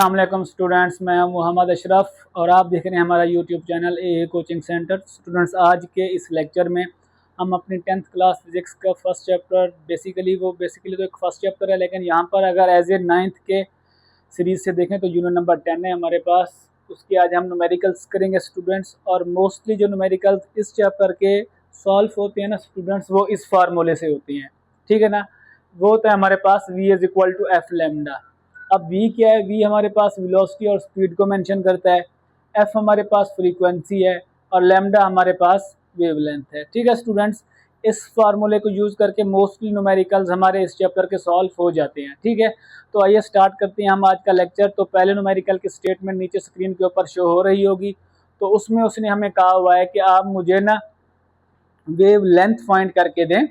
अस्सलाम वालेकुम स्टूडेंट्स, मैं हूं मोहम्मद अशरफ और आप देख रहे हैं हमारा यूट्यूब चैनल ए कोचिंग सेंटर। स्टूडेंट्स, आज के इस लेक्चर में हम अपनी 10th क्लास फिज़िक्स का फर्स्ट चैप्टर बेसिकली तो एक फर्स्ट चैप्टर है, लेकिन यहाँ पर अगर एज ए 9th के सीरीज़ से देखें तो यूनिट नंबर 10 है हमारे पास। उसकी आज हम न्यूमेरिकल्स करेंगे स्टूडेंट्स, और मोस्टली जो न्यूमेरिकल्स इस चैप्टर के सॉल्व होते हैं ना स्टूडेंट्स, वो इस फार्मूले से होती हैं, ठीक है ना। वो होता है हमारे पास v is equal to f lambda. अब v क्या है? v हमारे पास वेलोसिटी और स्पीड को मेंशन करता है, f हमारे पास फ्रीक्वेंसी है और लैम्डा हमारे पास वेवलेंथ है, ठीक है स्टूडेंट्स। इस फार्मूले को यूज़ करके मोस्टली न्यूमेरिकल्स हमारे इस चैप्टर के सॉल्व हो जाते हैं, ठीक है। तो आइए स्टार्ट करते हैं हम आज का लेक्चर। तो पहले न्यूमेरिकल की स्टेटमेंट नीचे स्क्रीन के ऊपर शो हो रही होगी। तो उसमें उसने हमें कहा हुआ है कि आप मुझे ना वेव लेंथ फाइंड करके दें,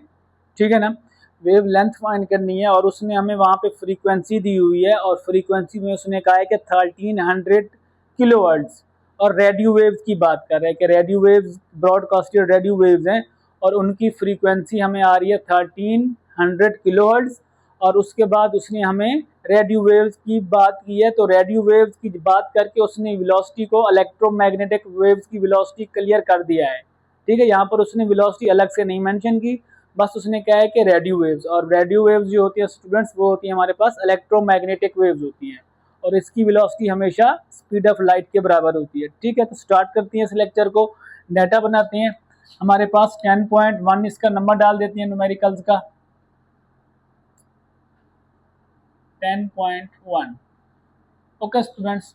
ठीक है ना। वेव लेंथ फाइंड करनी है और उसने हमें वहाँ पे फ्रीक्वेंसी दी हुई है, और फ्रीक्वेंसी में उसने कहा है कि 1300 किलोहर्ट्ज़, और रेडियो वेव्स की बात कर रहे हैं कि radio waves broadcasted radio waves हैं और उनकी फ्रीक्वेंसी हमें आ रही है 1300 किलोहर्ट्ज़। और उसके बाद उसने हमें रेडियो वेव्स की बात की है, तो रेडियो वेव्स की बात करके उसने वेलोसिटी को इलेक्ट्रोमैग्नेटिक वेव्स की वेलोसिटी क्लियर कर दिया है, ठीक है। यहाँ पर उसने वेलोसिटी अलग से नहीं मेंशन की, बस उसने कहा है कि रेडियो वेव्स, और रेडियो वेव्स जो होती है स्टूडेंट्स वो होती है हमारे पास इलेक्ट्रोमैग्नेटिक वेव्स होती हैं, और इसकी वेलोसिटी हमेशा स्पीड ऑफ लाइट के बराबर होती है, ठीक है। तो स्टार्ट करते हैं इस लेक्चर को, डाटा बनाते हैं। हमारे पास 10.1 इसका नंबर डाल देते हैं न्यूमेरिकल्स का, 10.1। ओके स्टूडेंट्स,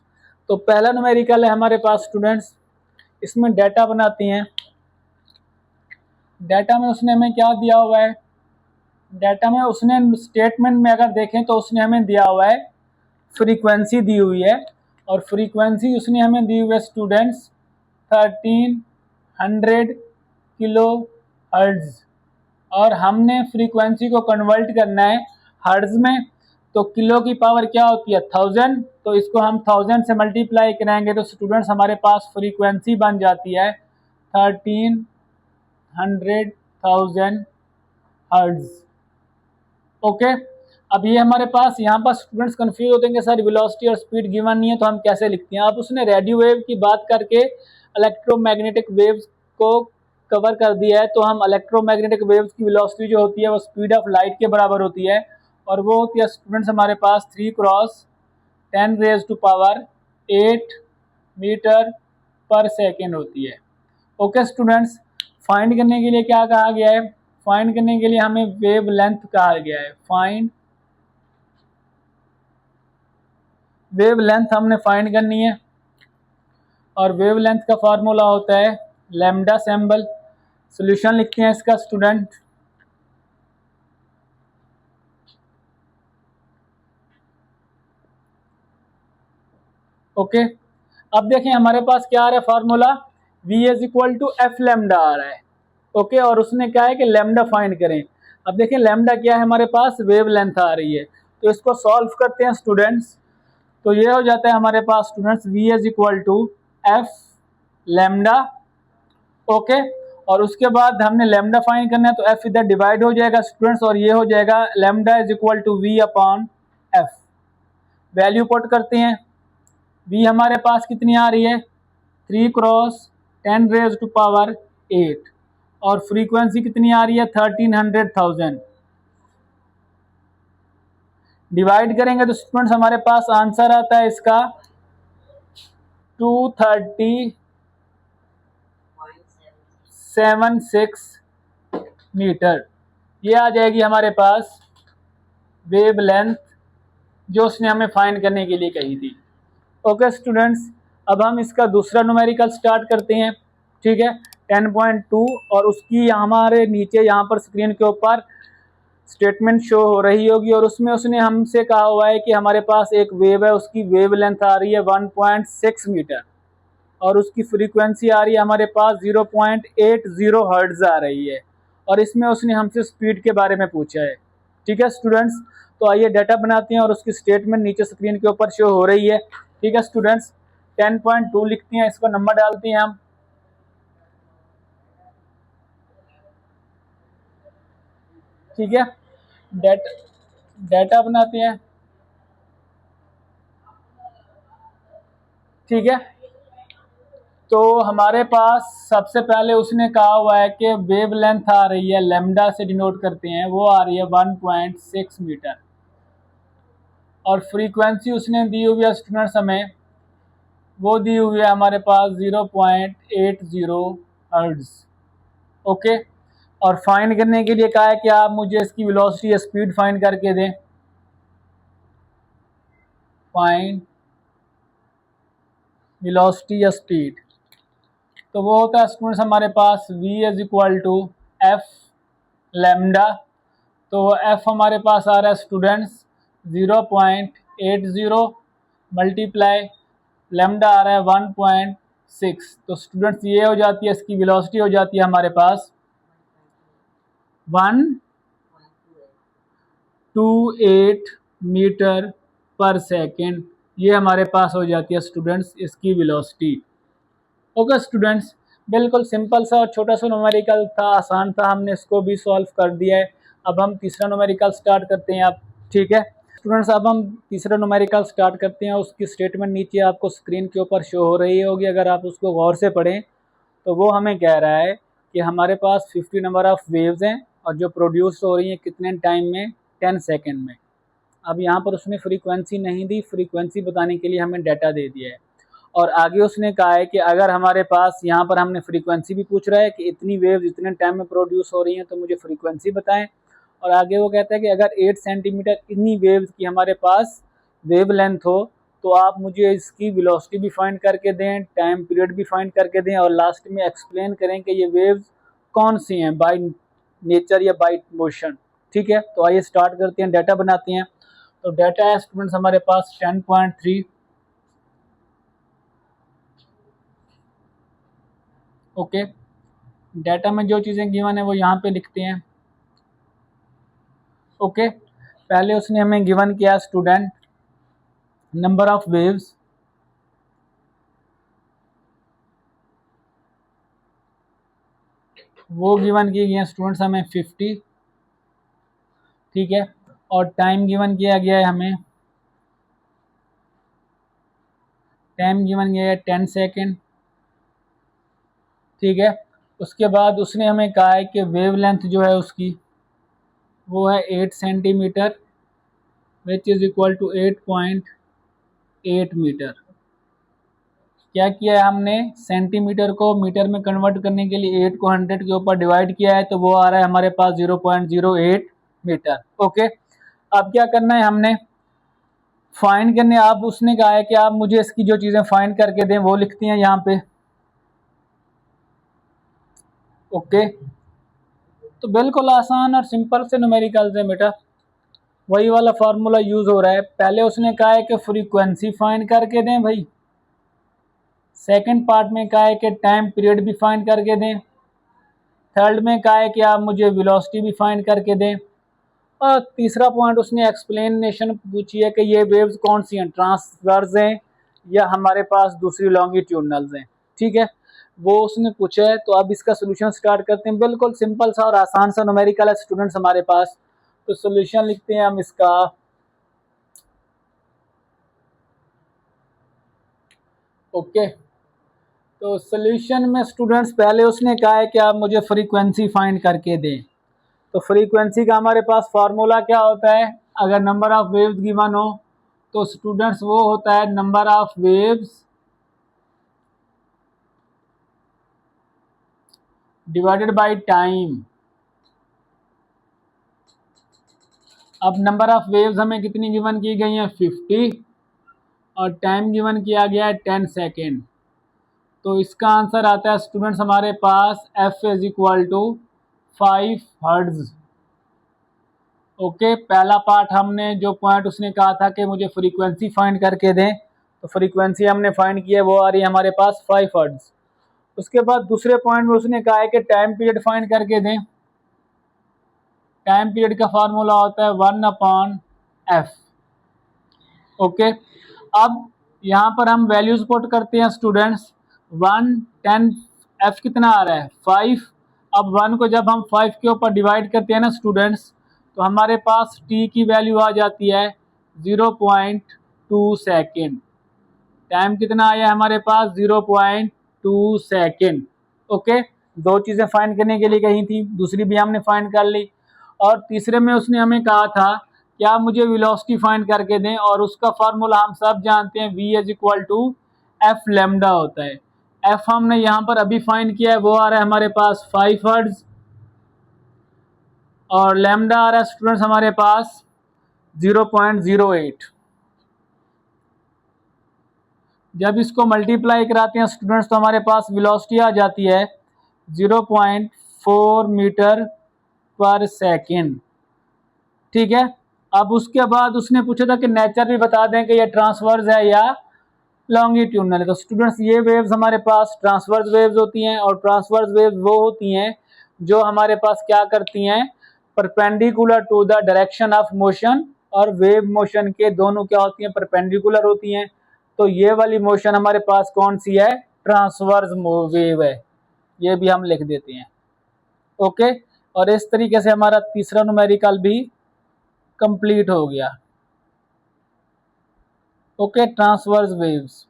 तो पहला न्यूमेरिकल है हमारे पास स्टूडेंट्स, इसमें डाटा बनाते हैं। डाटा में उसने हमें क्या दिया हुआ है? डाटा में उसने स्टेटमेंट में अगर देखें तो उसने हमें दिया हुआ है फ्रीक्वेंसी दी हुई है, और फ्रीक्वेंसी उसने हमें दी हुई है स्टूडेंट्स 1300 किलो हर्ट्ज, और हमने फ्रीक्वेंसी को कन्वर्ट करना है हर्ट्ज में। तो किलो की पावर क्या होती है? 1000, तो इसको हम 1000 से मल्टीप्लाई कराएंगे तो स्टूडेंट्स हमारे पास फ्रीक्वेंसी बन जाती है 1300,000 हर्ट्ज। ओके, अब ये हमारे पास यहाँ पर स्टूडेंट्स कंफ्यूज होते हैं कि सर वेलोसिटी और स्पीड गिवन नहीं है तो हम कैसे लिखते हैं। अब उसने रेडियो वेव की बात करके इलेक्ट्रोमैग्नेटिक वेव्स को कवर कर दिया है, तो हम इलेक्ट्रोमैग्नेटिक वेव्स की वेलोसिटी जो होती है वो स्पीड ऑफ लाइट के बराबर होती है, और वो होती है स्टूडेंट्स हमारे पास 3 क्रॉस 10⁻⁸ मीटर पर सेकेंड होती है। ओके स्टूडेंट्स, फाइंड करने के लिए क्या कहा गया है? फाइंड करने के लिए हमें वेव लेंथ कहा गया है। फाइंड वेव लेंथ हमने फाइंड करनी है, और वेव लेंथ का फार्मूला होता है लैम्डा सिंबल। सॉल्यूशन लिखते हैं इसका स्टूडेंट। ओके, अब देखें हमारे पास क्या आ रहा है formula, v is equal to f lambda आ रहा है। ओके, और उसने कहा है कि लेमडा फाइंड करें। अब देखें लेमडा क्या है हमारे पास? वेव लेंथ आ रही है, तो इसको सॉल्व करते हैं स्टूडेंट्स। तो ये हो जाता है हमारे पास students v is equal to f lambda. Okay, और उसके बाद हमने लेमडा फाइंड करना है, तो f इधर डिवाइड हो जाएगा स्टूडेंट्स, और ये हो जाएगा lambda is equal to v upon f. Value put करते हैं। v हमारे पास कितनी आ रही है? 3 क्रॉस 10⁻⁸, और फ्रीक्वेंसी कितनी आ रही है? 1300,000। डिवाइड करेंगे तो स्टूडेंट्स हमारे पास आंसर आता है इसका 230.76 मीटर। ये आ जाएगी हमारे पास वेव लेंथ जो उसने हमें फाइंड करने के लिए कही थी। ओके स्टूडेंट्स, अब हम इसका दूसरा न्यूमेरिकल स्टार्ट करते हैं, ठीक है। 10.2, और उसकी हमारे नीचे यहाँ पर स्क्रीन के ऊपर स्टेटमेंट शो हो रही होगी, और उसमें उसने हमसे कहा हुआ है कि हमारे पास एक वेव है, उसकी वेव लेंथ आ रही है 1.6 मीटर, और उसकी फ्रीक्वेंसी आ रही है हमारे पास 0.80 हर्ट्ज आ रही है, और इसमें उसने हमसे स्पीड के बारे में पूछा है, ठीक है स्टूडेंट्स। तो आइए डाटा बनाते हैं, और उसकी स्टेटमेंट नीचे स्क्रीन के ऊपर शो हो रही है, ठीक है स्टूडेंट्स। 10.2 लिखते हैं, इसको नंबर डालते हैं हम। ठीक है, डाटा बनाते हैं। ठीक है। तो हमारे पास सबसे पहले उसने कहा हुआ है कि वेव लेंथ आ रही है, लैम्डा से डिनोट करते हैं, वो आ रही है 1.6 मीटर, और फ्रीक्वेंसी उसने दी हुई है स्टूडेंट्स हमें, वो दी हुई है हमारे पास 0.80 हर्ट्ज। ओके। और फाइंड करने के लिए कहा है कि आप मुझे इसकी वेलोसिटी या स्पीड फाइंड करके दें। फाइंड वेलोसिटी या स्पीड, तो वो होता है स्टूडेंट्स हमारे पास v is equal to f lambda. तो एफ हमारे पास आ रहा है स्टूडेंट्स 0.80 मल्टीप्लाई लैम्डा आ रहा है 1.6। तो स्टूडेंट्स ये हो जाती है, इसकी वेलोसिटी हो जाती है हमारे पास 128 मीटर पर सेकेंड। ये हमारे पास हो जाती है स्टूडेंट्स इसकी वेलोसिटी। ओके स्टूडेंट्स, बिल्कुल सिंपल सा और छोटा सा न्यूमेरिकल था, आसान था, हमने इसको भी सॉल्व कर दिया है। अब हम तीसरा न्यूमेरिकल स्टार्ट करते हैं आप। ठीक है स्टूडेंट्स, अब हम तीसरा न्यूमेरिकल स्टार्ट करते हैं। उसकी स्टेटमेंट नीचे आपको स्क्रीन के ऊपर शो हो रही होगी, अगर आप उसको गौर से पढ़ें तो वो हमें कह रहा है कि हमारे पास 50 नंबर ऑफ वेव्स हैं और जो प्रोड्यूस हो रही हैं कितने टाइम में, 10 सेकेंड में। अब यहाँ पर उसने फ्रीक्वेंसी नहीं दी, फ्रीक्वेंसी बताने के लिए हमें डाटा दे दिया है। और आगे उसने कहा है कि अगर हमारे पास यहाँ पर हमने फ्रीक्वेंसी भी पूछ रहा है कि इतनी वेव्स इतने टाइम में प्रोड्यूस हो रही हैं, तो मुझे फ्रीक्वेंसी बताएं। और आगे वो कहता है कि अगर 8 सेंटीमीटर इतनी वेव्स की हमारे पास वेव लेंथ हो, तो आप मुझे इसकी वेलोसिटी भी फाइंड करके दें, टाइम पीरियड भी फाइंड करके दें, और लास्ट में एक्सप्लेन करें कि ये वेव्स कौन सी हैं, बाय नेचर या बाय मोशन। ठीक है, तो आइए स्टार्ट करते हैं, डाटा बनाते हैं। तो डाटा है स्टूडेंट्स हमारे पास 10.3। ओके, डाटा में जो चीज़ें गिवन है वो यहाँ पे लिखते हैं। ओके, पहले उसने हमें गिवन किया स्टूडेंट नंबर ऑफ वेव्स, वो गिवन की गई है स्टूडेंट्स हमें 50। ठीक है, और टाइम गिवन किया गया है हमें, टाइम गिवन गया है 10 सेकेंड। ठीक है, उसके बाद उसने हमें कहा है कि वेव लेंथ जो है उसकी वो है 8 centimetre, which is equal to 8.8 metre. क्या किया है हमने, सेंटीमीटर को मीटर में कन्वर्ट करने के लिए 8 को 100 के ऊपर डिवाइड किया है, तो वो आ रहा है हमारे पास 0.08 मीटर। ओके, अब क्या करना है हमने, फाइंड करने, आप उसने कहा है कि आप मुझे इसकी जो चीज़ें फाइंड करके दें वो लिखती हैं यहाँ पे। ओके, तो बिल्कुल आसान और सिंपल से न्यूमेरिकल्स है बेटा, वही वाला फार्मूला यूज़ हो रहा है। पहले उसने कहा है कि फ्रीक्वेंसी फाइंड करके दें भाई, सेकंड पार्ट में कहा है कि टाइम पीरियड भी फाइंड करके दें, थर्ड में कहा है कि आप मुझे वेलोसिटी भी फाइंड करके दें, और तीसरा पॉइंट उसने एक्सप्लेनेशन पूछी है कि ये वेव्स कौन सी हैं, ट्रांसवर्स हैं या हमारे पास दूसरी लॉन्गिट्यूडनल्स हैं। ठीक है, वो उसने पूछा है। तो अब इसका सोल्यूशन स्टार्ट करते हैं। बिल्कुल सिंपल सा और आसान सा न्यूमेरिकल है स्टूडेंट्स हमारे पास। तो सोल्यूशन लिखते हैं हम इसका। ओके, तो सोल्यूशन में स्टूडेंट्स पहले उसने कहा है कि आप मुझे फ्रीक्वेंसी फाइंड करके दें। तो फ्रीक्वेंसी का हमारे पास फार्मूला क्या होता है, अगर नंबर ऑफ वेव्स गिवन हो तो स्टूडेंट्स वो होता है number of waves divided by time. अब नंबर ऑफ वेव्स हमें कितनी गिवन की गई हैं, 50, और टाइम गिवन किया गया है 10 सेकेंड। तो इसका आंसर आता है स्टूडेंट्स हमारे पास f is equal to 5 hertz. Okay, पहला पार्ट हमने जो पॉइंट उसने कहा था कि मुझे फ्रीक्वेंसी फाइंड करके दें, तो फ्रीक्वेंसी हमने फाइंड की है, वो आ रही है हमारे पास 5 हर्ट्ज। उसके बाद दूसरे पॉइंट में उसने कहा है कि टाइम पीरियड फाइंड करके दें। टाइम पीरियड का फार्मूला होता है 1/f। ओके, अब यहाँ पर हम वैल्यूज पुट करते हैं स्टूडेंट्स, 1, 10, f कितना आ रहा है 5। अब 1 को जब हम 5 के ऊपर डिवाइड करते हैं ना स्टूडेंट्स, तो हमारे पास t की वैल्यू आ जाती है 0.2 सेकेंड। टाइम कितना आया हमारे पास 0.2 सेकेंड। ओके, दो चीज़ें फाइंड करने के लिए कही थी, दूसरी भी हमने फाइंड कर ली। और तीसरे में उसने हमें कहा था कि आप मुझे वेलोसिटी फाइंड करके दें, और उसका फार्मूला हम सब जानते हैं, v is equal to f lambda होता है। एफ हमने यहाँ पर अभी फाइंड किया है, वो आ रहा है हमारे पास 5 हर्ट्ज, और लेमडा आ रहा है स्टूडेंट्स हमारे पास 0.08। जब इसको मल्टीप्लाई कराते हैं स्टूडेंट्स तो हमारे पास वेलोसिटी आ जाती है 0.4 मीटर पर सेकेंड। ठीक है, अब उसके बाद उसने पूछा था कि नेचर भी बता दें कि ये ट्रांसवर्स है या लॉन्गिट्यूडनल है। तो स्टूडेंट्स ये वेव्स हमारे पास ट्रांसवर्स वेव्स होती हैं, और ट्रांसवर्स वेव्स वो होती हैं जो हमारे पास क्या करती हैं, perpendicular to the direction of motion, और वेव मोशन के दोनों क्या होती हैं, परपेंडिकुलर होती हैं। तो ये वाली मोशन हमारे पास कौन सी है, ट्रांसवर्स वेव है, ये भी हम लिख देते हैं। ओके, और इस तरीके से हमारा तीसरा न्यूमेरिकल भी कंप्लीट हो गया। Okay, transverse waves.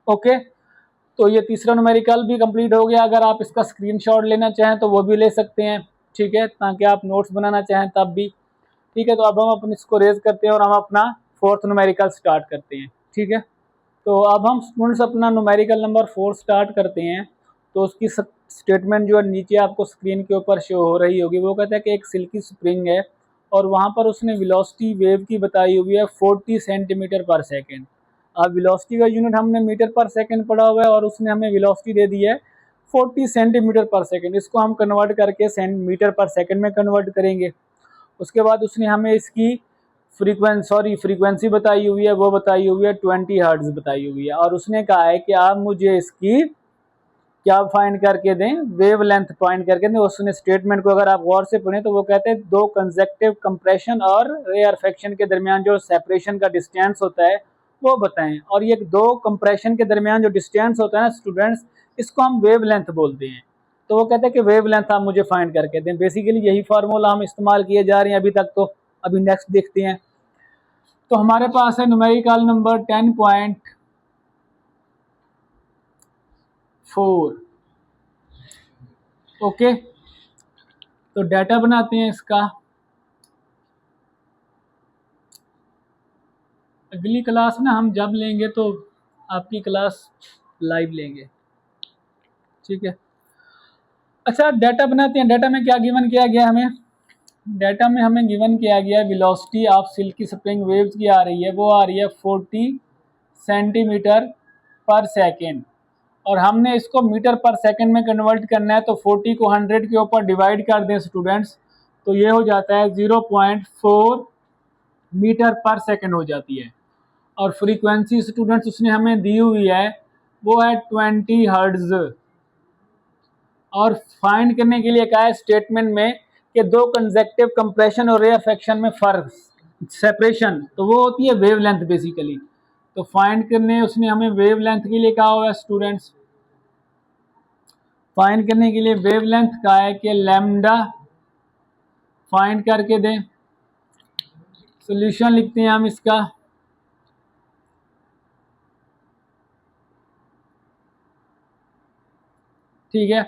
ओके, तो ये तीसरा न्यूमेरिकल भी कंप्लीट हो गया। अगर आप इसका स्क्रीनशॉट लेना चाहें तो वो भी ले सकते हैं, ठीक है, ताकि आप नोट्स बनाना चाहें तब भी। ठीक है, तो अब हम अपने इसको रेज करते हैं और हम अपना फोर्थ न्यूमेरिकल स्टार्ट करते हैं। ठीक है, तो अब हम स्टूडेंट्स अपना न्यूमेरिकल नंबर 4 स्टार्ट करते हैं। तो उसकी स्टेटमेंट जो है नीचे आपको स्क्रीन के ऊपर शो हो रही होगी। वो कहता है कि एक सिल्की स्प्रिंग है, और वहाँ पर उसने वेलोसिटी वेव की बताई हुई है 40 सेंटीमीटर पर सेकेंड। अब वेलोसिटी का यूनिट हमने मीटर पर सेकेंड पढ़ा हुआ है, और उसने हमें वेलोसिटी दे दी है 40 सेंटीमीटर पर सेकेंड। इसको हम कन्वर्ट करके मीटर पर सेकेंड में कन्वर्ट करेंगे। उसके बाद उसने हमें इसकी फ्रीक्वेंसी बताई हुई है, वो बताई हुई है 20 हर्ट्ज बताई हुई है। और उसने कहा है कि आप मुझे इसकी क्या फाइंड करके दें, वेव लेंथ फाइंड करके दें। उसने स्टेटमेंट को अगर आप गौर से पढ़ें तो वो कहते हैं दो कंसेक्टिव कंप्रेशन और रेयरफेक्शन के दरमियान जो सेपरेशन का डिस्टेंस होता है वो बताएं। और ये दो कंप्रेशन के दरमियान जो डिस्टेंस होता है ना स्टूडेंट्स, इसको हम वेव लेंथ बोलते हैं। तो वो कहते हैं कि वेव लेंथ आप मुझे फाइंड करके दें। बेसिकली यही फार्मूला हम इस्तेमाल किए जा रहे हैं अभी तक। तो अभी नेक्स्ट देखते हैं। तो हमारे पास है न्यूमेरिकल नंबर 10.4। ओके, तो डाटा बनाते हैं इसका। अगली क्लास ना हम जब लेंगे तो आपकी क्लास लाइव लेंगे, ठीक है। अच्छा, डाटा बनाते हैं। डाटा में क्या गिवन किया गया हमें, डाटा में हमें गिवन किया गया velocity of silky spring waves की आ रही है, वो आ रही है 40 सेंटीमीटर पर सेकेंड, और हमने इसको मीटर पर सेकंड में कन्वर्ट करना है। तो 40 को 100 के ऊपर डिवाइड कर दें स्टूडेंट्स, तो ये हो जाता है 0.4 मीटर पर सेकंड हो जाती है। और फ्रीक्वेंसी स्टूडेंट्स उसने हमें दी हुई है, वो है 20 हर्ट्ज। और फाइंड करने के लिए कहा है स्टेटमेंट में कि दो कंसेक्टिव कंप्रेशन और रेयरफेक्शन में फर्क, सेपरेशन, तो वो होती है वेव लेंथ बेसिकली। तो फाइंड करने उसने हमें वेव लेंथ के लिए कहा हुआ है स्टूडेंट्स। फाइंड करने के लिए वेव लेंथ का है कि लैम्डा फाइंड करके दें। सॉल्यूशन लिखते हैं हम इसका। ठीक है,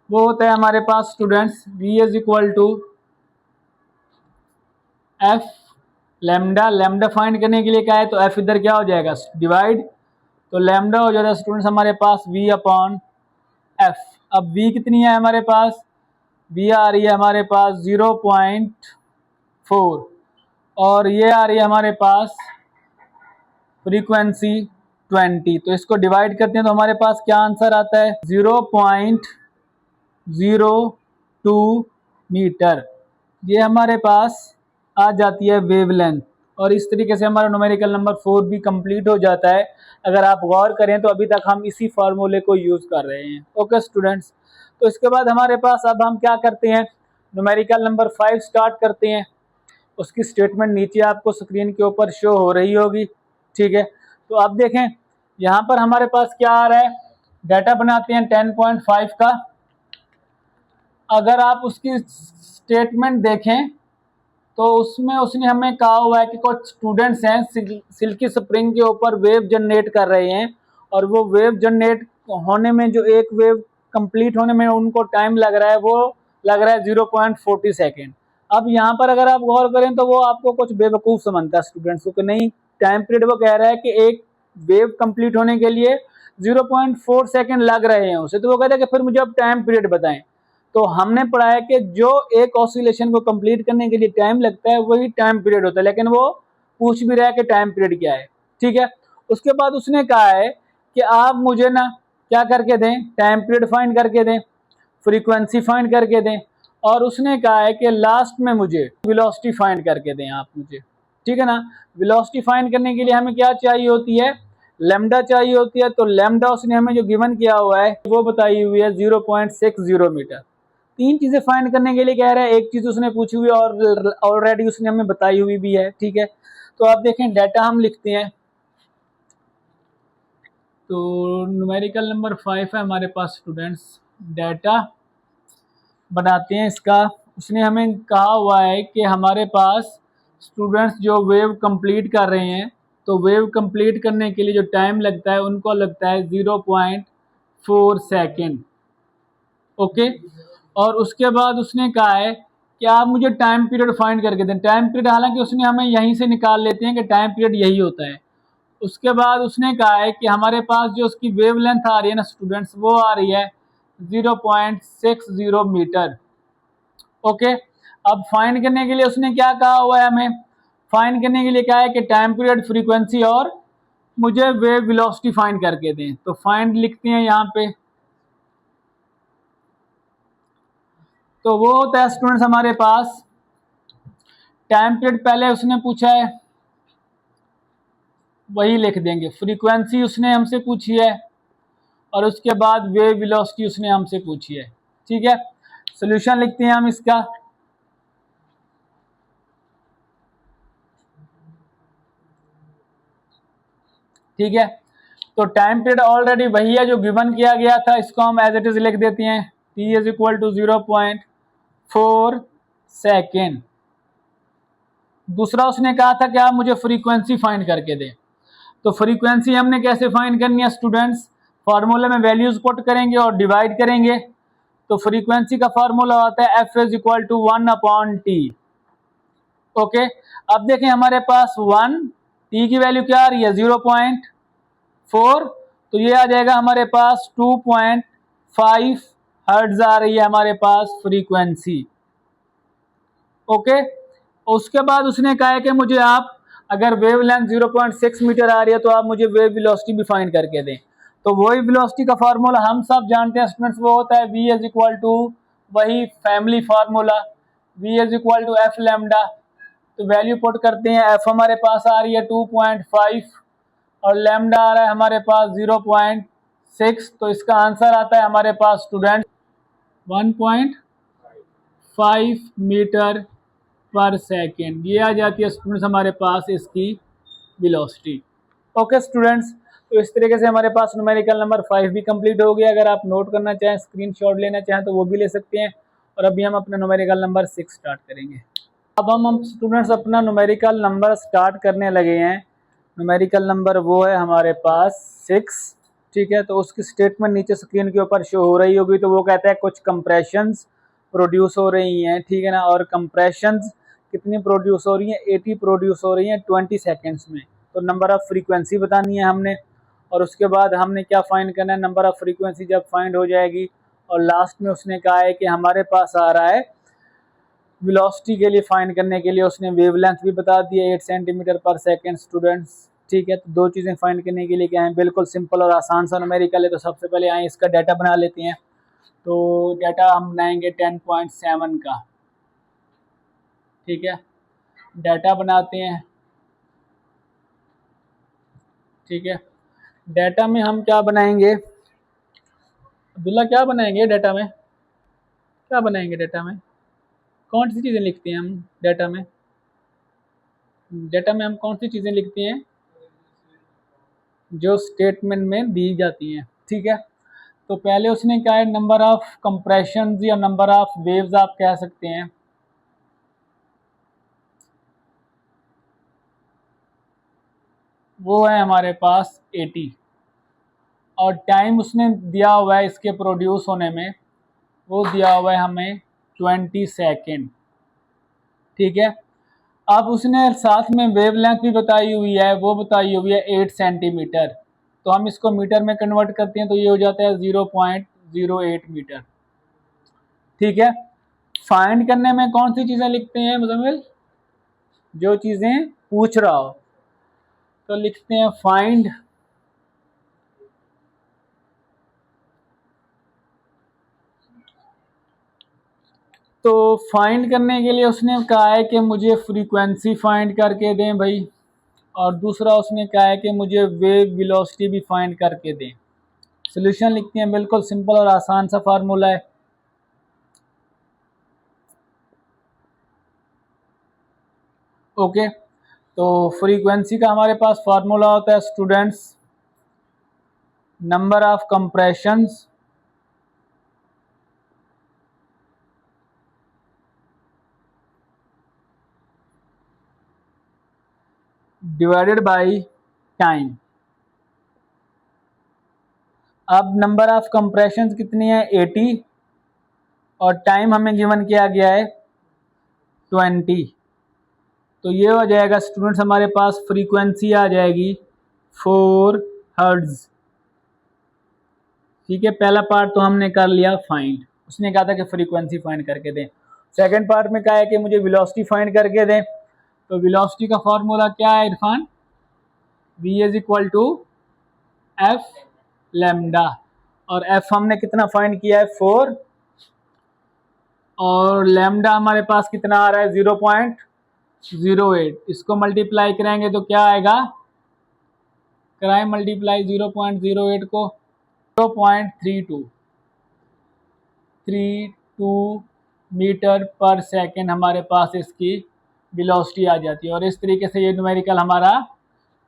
वो होता है हमारे पास students v is equal to f lambda. Lambda find करने के लिए क्या है, तो एफ इधर क्या हो जाएगा, डिवाइड, तो लैम्डा हो जाएगा स्टूडेंट्स हमारे पास v अपॉन एफ। अब v कितनी है हमारे पास, v आ रही है हमारे पास 0.4, और ये आ रही है हमारे पास फ्रीक्वेंसी 20। तो इसको डिवाइड करते हैं तो हमारे पास क्या आंसर आता है, 0.02 मीटर। ये हमारे पास आ जाती है वेव लेंथ। और इस तरीके से हमारा न्यूमेरिकल नंबर 4 भी कंप्लीट हो जाता है। अगर आप गौर करें तो अभी तक हम इसी फार्मूले को यूज़ कर रहे हैं। ओके स्टूडेंट्स, तो इसके बाद हमारे पास अब हम क्या करते हैं, न्यूमेरिकल नंबर 5 स्टार्ट करते हैं। उसकी स्टेटमेंट नीचे आपको स्क्रीन के ऊपर शो हो रही होगी, ठीक है। तो अब देखें यहाँ पर हमारे पास क्या आ रहा है, डाटा बनाते हैं 10.5 का। अगर आप उसकी स्टेटमेंट देखें तो उसमें उसने हमें कहा हुआ है कि कुछ स्टूडेंट्स हैं सिल्की स्प्रिंग के ऊपर वेव जनरेट कर रहे हैं, और वो वेव जनरेट होने में जो एक वेव कंप्लीट होने में उनको टाइम लग रहा है वो लग रहा है 0.40 सेकेंड। अब यहाँ पर अगर आप गौर करें तो वो आपको कुछ बेवकूफ़ समझता है स्टूडेंट्स को कि नहीं, टाइम पीरियड वो कह रहा है कि एक वेव कंप्लीट होने के लिए 0.4 सेकेंड लग रहे हैं उसे, तो वो कहता है कि फिर मुझे अब टाइम पीरियड बताएं। तो हमने पढ़ा है कि जो एक ऑसिलेशन को कंप्लीट करने के लिए टाइम लगता है वही टाइम पीरियड होता है, लेकिन वो पूछ भी रहा है कि टाइम पीरियड क्या है। ठीक है, उसके बाद उसने कहा है कि आप मुझे ना क्या करके दें, टाइम पीरियड फाइंड करके दें, फ्रीक्वेंसी फाइंड करके दें, और उसने कहा है कि लास्ट में मुझे वेलोसिटी फाइंड करके दें आप मुझे। ठीक है ना, वेलोसिटी फाइंड करने के लिए हमें क्या चाहिए होती है, लैम्डा चाहिए होती है। तो लैम्डा उसने हमें जो गिवन किया हुआ है वो बताई हुई है 0.60 मीटर। तीन चीजें फाइंड करने के लिए कह रहा है, एक चीज उसने पूछी हुई और ऑलरेडी उसने हमें बताई हुई भी है। ठीक है, तो आप देखें डाटा हम लिखते हैं, तो न्यूमेरिकल नंबर 5 है हमारे पास स्टूडेंट्स, डाटा बनाते हैं इसका। उसने हमें कहा हुआ है कि हमारे पास स्टूडेंट्स जो वेव कंप्लीट कर रहे हैं, तो वेव कंप्लीट करने के लिए जो टाइम लगता है उनको लगता है 0.4 सेकेंड। ओके, और उसके बाद उसने कहा है कि आप मुझे टाइम पीरियड फाइंड करके दें। टाइम पीरियड हालांकि उसने हमें यहीं से निकाल लेते हैं कि टाइम पीरियड यही होता है। उसके बाद उसने कहा है कि हमारे पास जो उसकी वेव लेंथ आ रही है ना स्टूडेंट्स, वो आ रही है 0.60 मीटर। ओके, अब फाइंड करने के लिए उसने क्या कहा हुआ है, हमें फाइंड करने के लिए क्या है कि टाइम पीरियड, फ्रीक्वेंसी और मुझे वेव वेलोसिटी फाइंड करके दें। तो फाइंड लिखते हैं यहाँ पे, तो वो होता है स्टूडेंट्स हमारे पास टाइम पीरियड पहले उसने पूछा है वही लिख देंगे, फ्रीक्वेंसी उसने हमसे पूछी है, और उसके बाद वेव वेलोसिटी उसने हमसे पूछी है। ठीक है, सॉल्यूशन लिखते हैं हम इसका। ठीक है, तो टाइम पीरियड ऑलरेडी वही है जो गिवन किया गया था, इसको हम एज इट इज लिख देते हैं, t is equal to 0.4 second. दूसरा उसने कहा था कि आप मुझे फ्रीक्वेंसी फाइंड करके दें। तो फ्रीक्वेंसी हमने कैसे फाइंड करनी है स्टूडेंट्स, फार्मूले में वैल्यूज पुट करेंगे और डिवाइड करेंगे। तो फ्रीक्वेंसी का फार्मूला होता है f is equal to 1/t। Okay, अब देखें हमारे पास 1, टी की वैल्यू क्या आ रही है 0.4, तो ये आ जाएगा हमारे पास 2.5 हर्ट्ज आ रही है हमारे पास फ्रीक्वेंसी। ओके, उसके बाद उसने कहा है कि मुझे आप अगर वेव लेंथ 0.6 मीटर आ रही है तो आप मुझे वेव वेलोसिटी भी फाइंड करके दें। तो वही वेलोसिटी का फार्मूला हम सब जानते हैं स्टूडेंट्स, वो होता है v इज इक्वल टू वही family formula, v is equal to f lambda. तो वैल्यू पुट करते हैं, एफ हमारे पास आ रही है 2.5 और लैम्डा आ रहा है हमारे पास 0.6, तो इसका आंसर आता है हमारे पास स्टूडेंट 1.5 मीटर पर सेकेंड। ये आ जाती है स्टूडेंट्स हमारे पास इसकी वेलोसिटी। ओके स्टूडेंट्स, तो इस तरीके से हमारे पास न्यूमेरिकल नंबर 5 भी कंप्लीट हो गया। अगर आप नोट करना चाहें, स्क्रीनशॉट लेना चाहें तो वो भी ले सकते हैं। और अभी हम अपना न्यूमेरिकल नंबर 6 स्टार्ट करेंगे। अब हम स्टूडेंट्स अपना न्यूमेरिकल नंबर स्टार्ट करने लगे हैं। न्यूमेरिकल नंबर वो है हमारे पास 6। ठीक है, तो उसकी स्टेटमेंट नीचे स्क्रीन के ऊपर शो हो रही होगी। तो वो कहता है कुछ कंप्रेशंस प्रोड्यूस हो रही हैं। ठीक है ना, और कंप्रेशंस कितनी प्रोड्यूस हो रही हैं, 80 प्रोड्यूस हो रही हैं 20 सेकेंड्स में। तो नंबर ऑफ फ्रीक्वेंसी बतानी है हमने, और उसके बाद हमने क्या फाइंड करना है, नंबर ऑफ फ्रीक्वेंसी जब फाइंड हो जाएगी। और लास्ट में उसने कहा है कि हमारे पास आ रहा है वेलोसिटी के लिए फाइंड करने के लिए उसने वेवलेंथ भी बता दी है 8 सेंटीमीटर पर सेकेंड स्टूडेंट्स। ठीक है, तो दो चीज़ें फाइंड करने के लिए क्या है, बिल्कुल सिंपल और आसान सा न्यूमेरिकल है। तो सबसे पहले आए इसका डाटा बना लेते हैं। तो डाटा हम बनाएंगे 10.7 का। ठीक है, डाटा बनाते हैं। ठीक है, डाटा में हम क्या बनाएंगे, अब्दुल्ला क्या बनाएंगे डाटा में, क्या बनाएंगे डाटा में, कौन सी चीज़ें लिखते हैं हम डाटा में, डाटा में हम कौन सी चीज़ें लिखते हैं जो स्टेटमेंट में दी जाती हैं। ठीक है, तो पहले उसने क्या है, नंबर ऑफ कंप्रेशन या नंबर ऑफ वेव्स आप कह सकते हैं। वो है हमारे पास 80, और टाइम उसने दिया हुआ है इसके प्रोड्यूस होने में, वो दिया हुआ है हमें 20 सेकेंड। ठीक है, अब उसने साथ में वेवलेंथ भी बताई हुई है, वो बताई हुई है 8 सेंटीमीटर। तो हम इसको मीटर में कन्वर्ट करते हैं तो ये हो जाता है 0.08 मीटर। ठीक है, फाइंड करने में कौन सी चीज़ें लिखते हैं मुजम्मिल? जो चीज़ें पूछ रहा हो तो लिखते हैं फाइंड तो फाइंड करने के लिए उसने कहा है कि मुझे फ्रीक्वेंसी फाइंड करके दें भाई, और दूसरा उसने कहा है कि मुझे वेव वेलोसिटी भी फाइंड करके दें। सॉल्यूशन लिखते हैं, बिल्कुल सिंपल और आसान सा फार्मूला है। ओके, तो फ्रीक्वेंसी का हमारे पास फार्मूला होता है students, number of compressions divided by time. अब नंबर ऑफ कंप्रेशंस कितनी है? 80, और टाइम हमें गिवन किया गया है 20। तो ये हो जाएगा स्टूडेंट्स हमारे पास फ्रीक्वेंसी आ जाएगी 4 हर्ट्ज। ठीक है, पहला पार्ट तो हमने कर लिया फाइंड, उसने कहा था कि फ्रीक्वेंसी फाइंड करके दें। सेकंड पार्ट में कहा है कि मुझे वेलोसिटी फाइंड करके दें। तो वेलोसिटी का फॉर्मूला क्या है Irfan? v is equal to f lambda, और एफ हमने कितना फाइंड किया है? 4, और लेमडा हमारे पास कितना आ रहा है? 0.08। इसको मल्टीप्लाई करेंगे तो क्या आएगा? कराएं मल्टीप्लाई 0.08 को, 0.32 मीटर पर सेकेंड हमारे पास इसकी वेलोसिटी आ जाती है, और इस तरीके से ये न्यूमेरिकल हमारा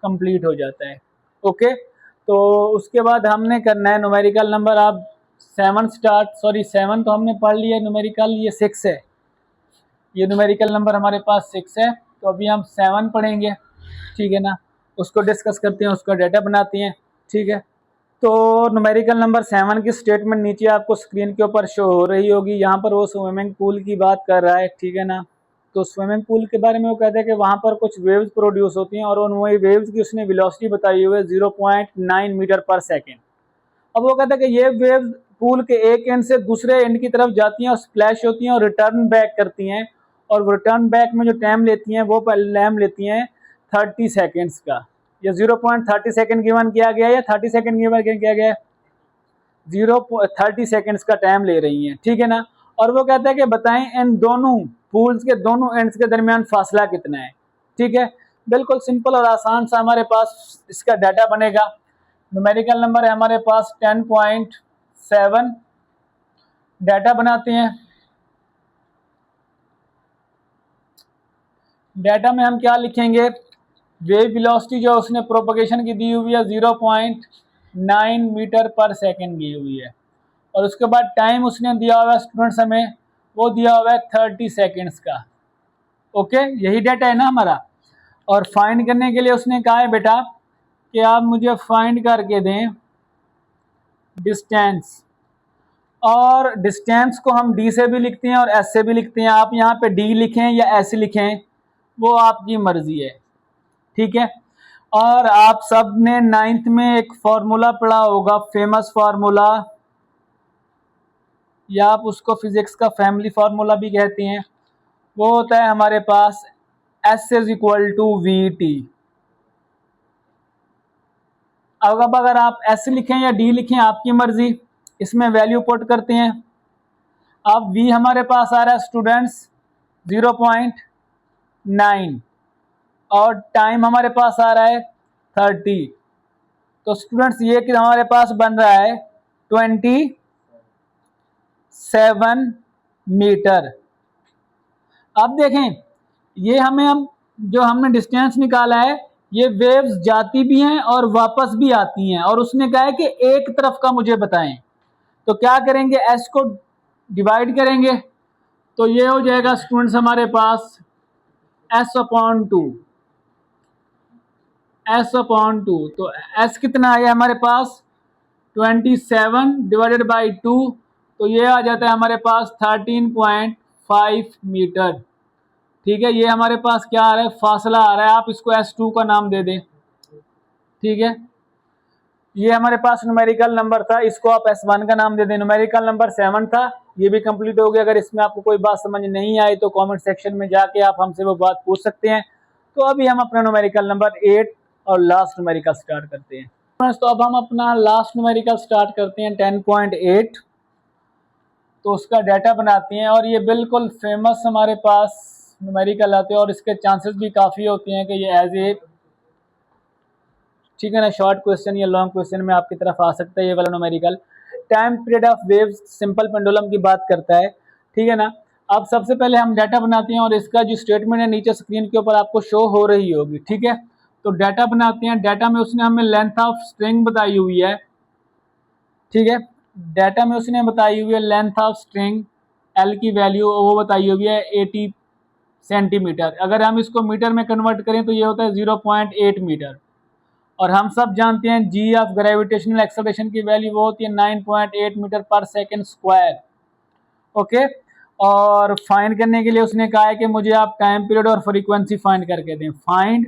कंप्लीट हो जाता है। ओके, तो उसके बाद हमने करना है न्यूमेरिकल नंबर। आप 7 तो हमने पढ़ लिया न्यूमेरिकल, ये 6 है, ये न्यूमेरिकल नंबर हमारे पास 6 है। तो अभी हम 7 पढ़ेंगे, ठीक है ना, उसको डिस्कस करते हैं, उसका डाटा बनाते हैं। ठीक है, तो न्यूमेरिकल नंबर 7 की स्टेटमेंट नीचे आपको स्क्रीन के ऊपर शो हो रही होगी। यहाँ पर वो स्विमिंग पूल की बात कर रहा है, ठीक है ना। तो स्विमिंग पूल के बारे में वो कहता है कि वहाँ पर कुछ वेव्स प्रोड्यूस होती हैं, और उन वेव्स की उसने वेलोसिटी बताई हुई है 0.9 मीटर पर सेकेंड। अब वो कहता है कि ये वेव्स पूल के एक एंड से दूसरे एंड की तरफ जाती हैं और स्प्लैश होती हैं और रिटर्न बैक करती हैं, और रिटर्न बैक में जो टाइम लेती हैं वो टाइम लेती हैं 30 सेकेंड्स का। ये 0.30 सेकेंड गिवन किया गया है, या 30 सेकेंड गिवन किया गया है? 0.30 सेकेंड्स का टाइम ले रही हैं, ठीक है ना। और वो कहता है कि बताएं इन दोनों पूल्स के दोनों एंड्स के दरमियान फासला कितना है। ठीक है, बिल्कुल सिंपल और आसान सा हमारे पास इसका डाटा बनेगा। न्यूमेरिकल नंबर है हमारे पास 10.7। डाटा बनाते हैं। डाटा में हम क्या लिखेंगे? वेव वेलोसिटी जो उसने प्रोपगेशन की दी हुई है 0.9 मीटर पर सेकेंड दी हुई है, और उसके बाद टाइम उसने दिया हुआ है स्टूडेंट्स हमें, वो दिया हुआ है 30 सेकेंड्स का। ओके, यही डाटा है ना हमारा। और फाइंड करने के लिए उसने कहा है बेटा कि आप मुझे फाइंड करके दें डिस्टेंस, और डिस्टेंस को हम डी से भी लिखते हैं और एस से भी लिखते हैं। आप यहाँ पे डी लिखें या एस लिखें, वो आपकी मर्जी है, ठीक है। और आप सब ने 9th में एक फार्मूला पढ़ा होगा, फेमस फार्मूला, या आप उसको फिजिक्स का फैमिली फार्मूला भी कहते हैं। वो होता है हमारे पास s is equal to v t. अब अगर आप एस लिखें या डी लिखें, आपकी मर्जी, इसमें वैल्यू पुट करते हैं। अब वी हमारे पास आ रहा है स्टूडेंट्स 0.9, और टाइम हमारे पास आ रहा है 30। तो स्टूडेंट्स ये कि हमारे पास बन रहा है 27 मीटर। अब देखें, ये हम जो हमने डिस्टेंस निकाला है, ये वेव्स जाती भी हैं और वापस भी आती हैं, और उसने कहा है कि एक तरफ का मुझे बताएं। तो क्या करेंगे? एस को डिवाइड करेंगे, तो ये हो जाएगा स्टूडेंट्स हमारे पास s/2। s upon 2। तो s कितना आया हमारे पास 27 डिवाइडेड बाई 2, तो ये आ जाता है हमारे पास 13.5 मीटर। ठीक है, ये हमारे पास क्या आ रहा है, फासला आ रहा है, आप इसको S2 का नाम दे दें। ठीक है, ये हमारे पास न्यूमेरिकल नंबर था, इसको आप S1 का नाम दे दें। न्यूमेरिकल नंबर 7 था, ये भी कंप्लीट हो गया। अगर इसमें आपको कोई बात समझ नहीं आई तो कमेंट सेक्शन में जाके आप हमसे वो बात पूछ सकते हैं। तो अभी हम अपना न्यूमेरिकल नंबर 8 और लास्ट न्यूमेरिकल स्टार्ट करते हैं। तो अब हम अपना लास्ट न्यूमेरिकल स्टार्ट करते हैं 10.8। तो उसका डाटा बनाते हैं और ये बिल्कुल फेमस हमारे पास न्यूमेरिकल आते हैं और इसके चांसेस भी काफ़ी होते हैं कि ये एज ए, ठीक है ना, शॉर्ट क्वेश्चन या लॉन्ग क्वेश्चन में आपकी तरफ आ सकता है ये वाला numerical. Time period of waves simple pendulum की बात करता है। ठीक है ना, अब सबसे पहले हम डाटा बनाते हैं और इसका जो स्टेटमेंट है नीचे स्क्रीन के ऊपर आपको शो हो रही होगी। ठीक है, तो डाटा बनाते हैं। डाटा में उसने हमें लेंथ ऑफ स्ट्रिंग बताई हुई है। ठीक है, डाटा में उसने बताई हुई है लेंथ ऑफ स्ट्रिंग, एल की वैल्यू वो बताई हुई है 80 सेंटीमीटर। अगर हम इसको मीटर में कन्वर्ट करें तो ये होता है 0.8 मीटर। और हम सब जानते हैं जी ऑफ ग्रेविटेशनल एक्सेलरेशन की वैल्यू वो होती है 9.8 मीटर पर सेकेंड स्क्वायर। ओके, और फाइंड करने के लिए उसने कहा है कि मुझे आप टाइम पीरियड और फ्रीक्वेंसी फाइंड करके दें। Find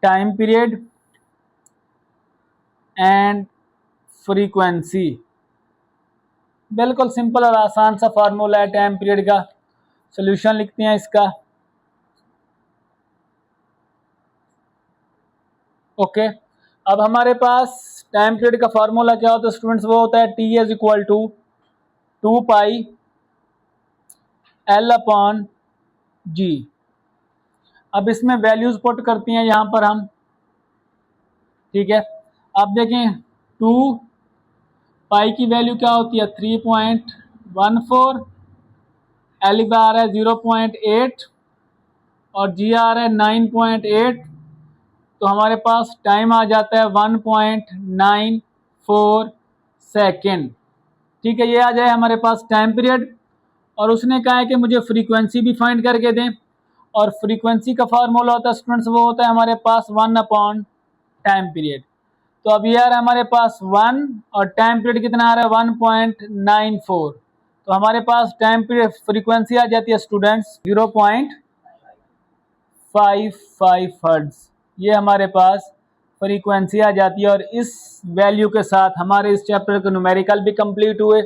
time period and frequency. बिल्कुल सिंपल और आसान सा फार्मूला है टाइम पीरियड का। सोल्यूशन लिखते हैं इसका। ओके, अब हमारे पास टाइम पीरियड का फार्मूला क्या होता है स्टूडेंट्स, वो होता है T is equal to 2 pi L upon g. अब इसमें वैल्यूज पुट करते हैं यहाँ पर हम। ठीक है, अब देखें 2 पाई की वैल्यू क्या होती है 3.14, एल आ रहा है 0.8 और जी आ रहा है 9.8। तो हमारे पास टाइम आ जाता है 1.94 सेकेंड। ठीक है, ये आ जाए हमारे पास टाइम पीरियड। और उसने कहा है कि मुझे फ्रीक्वेंसी भी फाइंड करके दें। और फ्रीक्वेंसी का फार्मूला होता है स्टूडेंट्स, वो होता है हमारे पास 1 अपॉन टाइम पीरियड। तो अब ये आ रहा है हमारे पास 1 और टाइम पीरियड कितना आ रहा है 1.94। तो हमारे पास टाइम पीरियड फ्रीक्वेंसी आ जाती है स्टूडेंट्स 0.55 हर्ट्ज। ये हमारे पास फ्रीक्वेंसी आ जाती है। और इस वैल्यू के साथ हमारे इस चैप्टर के न्यूमेरिकल भी कंप्लीट हुए।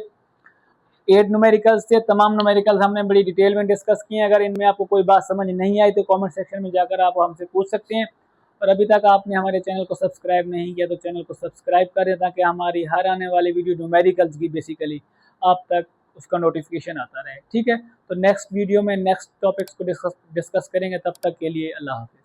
8 न्यूमेरिकल्स थे, तमाम न्यूमेरिकल्स हमने बड़ी डिटेल में डिस्कस किए हैं। अगर इनमें आपको कोई बात समझ नहीं आई तो कमेंट सेक्शन में जाकर आप हमसे पूछ सकते हैं। और अभी तक आपने हमारे चैनल को सब्सक्राइब नहीं किया तो चैनल को सब्सक्राइब करें ताकि हमारी हर आने वाली वीडियो न्यूमेरिकल्स की बेसिकली आप तक उसका नोटिफिकेशन आता रहे। ठीक है, तो नेक्स्ट वीडियो में नेक्स्ट टॉपिक्स को डिस्कस करेंगे। तब तक के लिए अल्लाह हाफ़िज़।